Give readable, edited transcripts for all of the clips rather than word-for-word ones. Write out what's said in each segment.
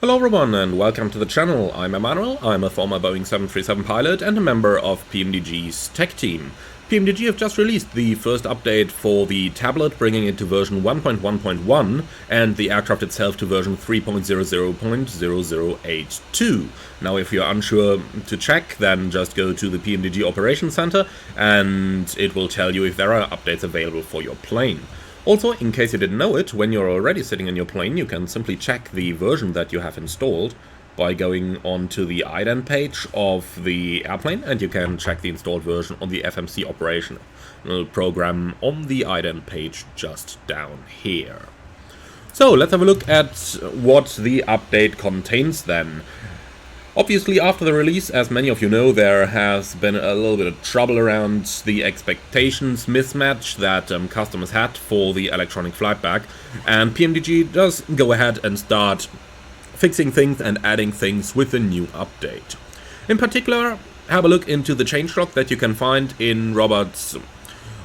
Hello everyone and welcome to the channel. I'm Emmanuel, I'm a former Boeing 737 pilot and a member of PMDG's tech team. PMDG have just released the first update for the tablet, bringing it to version 1.1.1 and the aircraft itself to version 3.00.0082. Now if you're unsure to check, then just go to the PMDG Operations Center and it will tell you if there are updates available for your plane. Also, in case you didn't know it, when you're already sitting in your plane, you can simply check the version that you have installed by going onto the ident page of the airplane, and you can check the installed version on the FMC operational program on the ident page just down here. So, let's have a look at what the update contains then. Obviously, after the release, as many of you know, there has been a little bit of trouble around the expectations mismatch that customers had for the electronic flight bag, and PMDG does go ahead and start fixing things and adding things with a new update. In particular, have a look into the changelog that you can find in Robert's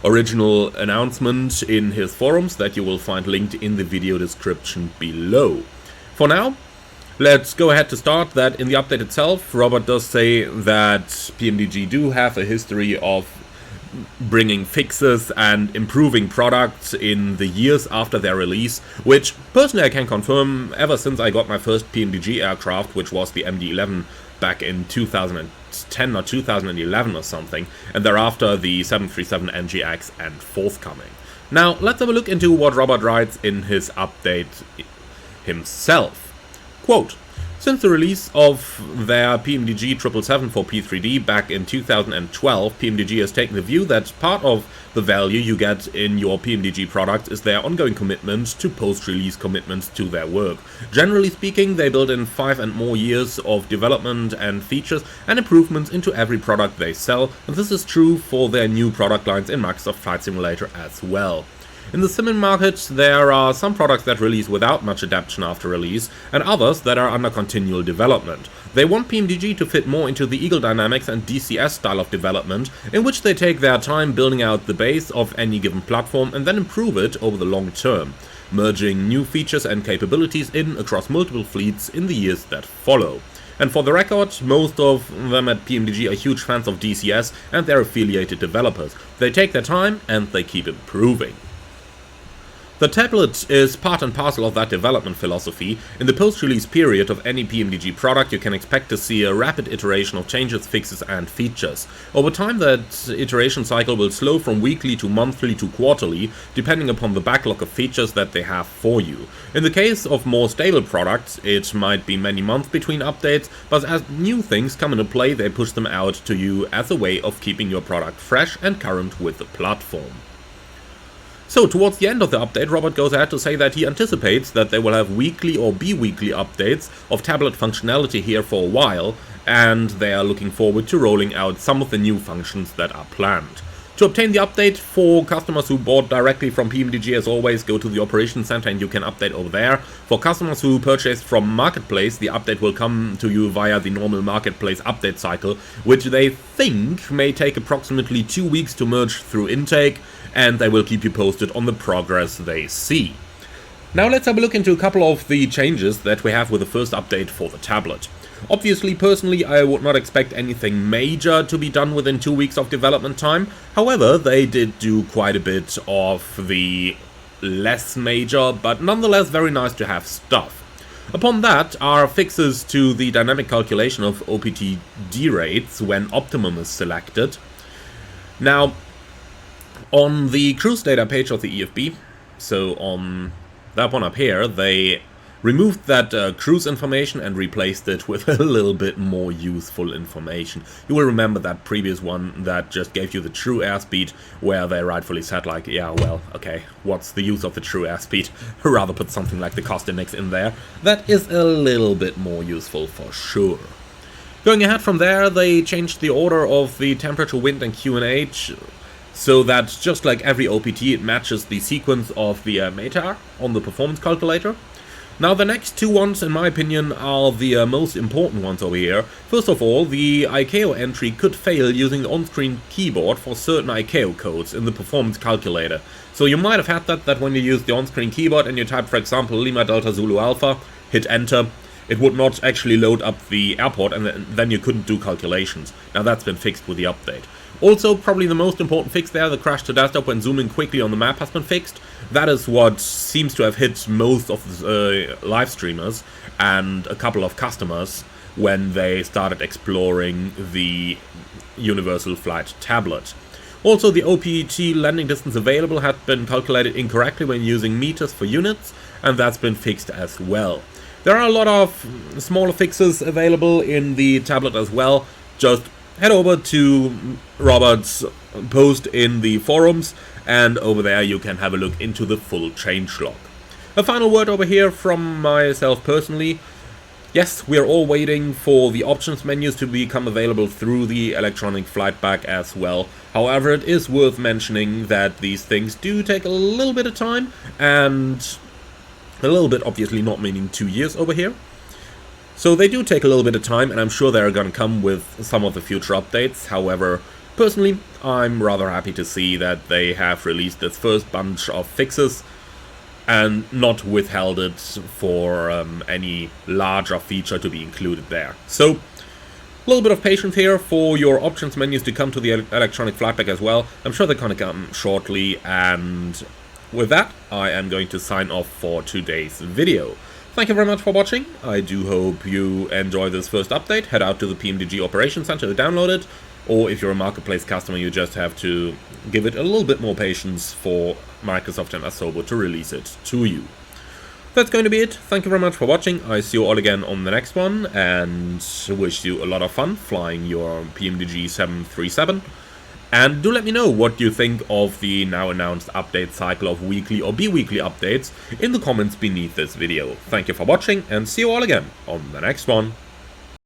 original announcement in his forums that you will find linked in the video description below. For now, let's go ahead to start that in the update itself. Robert does say that PMDG do have a history of bringing fixes and improving products in the years after their release, which personally I can confirm ever since I got my first PMDG aircraft, which was the MD-11 back in 2010 or 2011 or something, and thereafter the 737 NGX and forthcoming. Now let's have a look into what Robert writes in his update himself. Quote, since the release of their PMDG 777 for P3D back in 2012, PMDG has taken the view that part of the value you get in your PMDG product is their ongoing commitment to post-release commitments to their work. Generally speaking, they build in 5 and more years of development and features and improvements into every product they sell, and this is true for their new product lines in Microsoft Flight Simulator as well. In the sim market, there are some products that release without much adaptation after release, and others that are under continual development. They want PMDG to fit more into the Eagle Dynamics and DCS style of development, in which they take their time building out the base of any given platform and then improve it over the long term, merging new features and capabilities in across multiple fleets in the years that follow. And for the record, most of them at PMDG are huge fans of DCS and their affiliated developers. They take their time and they keep improving. The tablet is part and parcel of that development philosophy. In the post-release period of any PMDG product, you can expect to see a rapid iteration of changes, fixes and features. Over time, that iteration cycle will slow from weekly to monthly to quarterly, depending upon the backlog of features that they have for you. In the case of more stable products, it might be many months between updates, but as new things come into play, they push them out to you as a way of keeping your product fresh and current with the platform. So, towards the end of the update, Robert goes ahead to say that he anticipates that they will have weekly or bi-weekly updates of tablet functionality here for a while, and they are looking forward to rolling out some of the new functions that are planned. To obtain the update for customers who bought directly from PMDG, as always, go to the Operations Center and you can update over there. For customers who purchased from Marketplace, the update will come to you via the normal Marketplace update cycle, which they think may take approximately 2 weeks to merge through intake, and they will keep you posted on the progress they see. Now let's have a look into a couple of the changes that we have with the first update for the tablet. Obviously, personally, I would not expect anything major to be done within 2 weeks of development time. However, they did do quite a bit of the less major, but nonetheless very nice to have stuff. Upon that are fixes to the dynamic calculation of OPTD rates when optimum is selected. Now, on the cruise data page of the EFB, so on that one up here, they removed that cruise information and replaced it with a little bit more useful information. You will remember that previous one that just gave you the true airspeed, where they rightfully said like, yeah, well, okay, what's the use of the true airspeed? Rather put something like the cost index in there. That is a little bit more useful for sure. Going ahead from there, they changed the order of the temperature, wind and QNH, so that just like every OPT, it matches the sequence of the METAR on the performance calculator. Now the next two ones, in my opinion, are the most important ones over here. First of all, the ICAO entry could fail using the on-screen keyboard for certain ICAO codes in the performance calculator. So you might have had that when you use the on-screen keyboard and you type, for example, Lima Delta Zulu Alpha, hit enter, it would not actually load up the airport, and then you couldn't do calculations. Now that's been fixed with the update. Also, probably the most important fix there, the crash to desktop when zooming quickly on the map, has been fixed. That is what seems to have hit most of the live streamers and a couple of customers when they started exploring the Universal Flight tablet. Also, the OPT landing distance available had been calculated incorrectly when using meters for units, and that's been fixed as well. There are a lot of smaller fixes available in the tablet as well. Just head over to Robert's post in the forums, and over there you can have a look into the full changelog. A final word over here from myself personally. Yes, we are all waiting for the options menus to become available through the electronic flight bag as well. However, it is worth mentioning that these things do take a little bit of time, and a little bit obviously not meaning 2 years over here. So they do take a little bit of time, and I'm sure they're going to come with some of the future updates. However, personally, I'm rather happy to see that they have released this first bunch of fixes and not withheld it for any larger feature to be included there. So, a little bit of patience here for your options menus to come to the electronic flight bag as well. I'm sure they're going to come shortly, and with that, I am going to sign off for today's video. Thank you very much for watching. I do hope you enjoy this first update. Head out to the PMDG Operations Center to download it, or if you're a Marketplace customer, you just have to give it a little bit more patience for Microsoft and Asobo to release it to you. That's going to be it. Thank you very much for watching. I see you all again on the next one, and wish you a lot of fun flying your PMDG 737. And do let me know what you think of the now announced update cycle of weekly or bi-weekly updates in the comments beneath this video. Thank you for watching, and see you all again on the next one.